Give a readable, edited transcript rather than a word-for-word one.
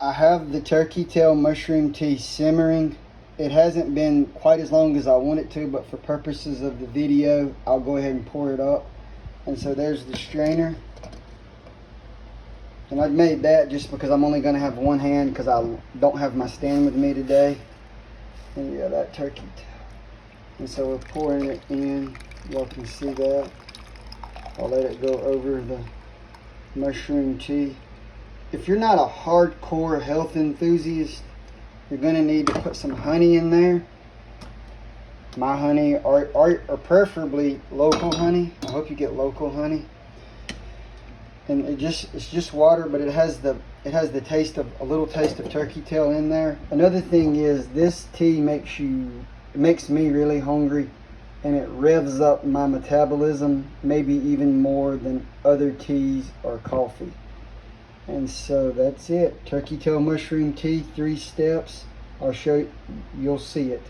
I have the turkey tail mushroom tea simmering. It hasn't been quite as long as I want it to, but for purposes of the video, I'll go ahead and pour it up. And so there's the strainer. And I've made that just because I'm only going to have one hand because I don't have my stand with me today. And yeah, that turkey tail. And so we're pouring it in. Y'all can see that. I'll let it go over the mushroom tea. If you're not a hardcore health enthusiast, you're going to need to put some honey in there. My honey, or preferably local honey. I hope you get local honey. And it's just water, but it has the taste of a little taste of turkey tail in there. Another thing is this tea makes me really hungry, and it revs up my metabolism maybe even more than other teas or coffee. And so that's it. Turkey tail mushroom tea, 3 steps. I'll show you, you'll see it.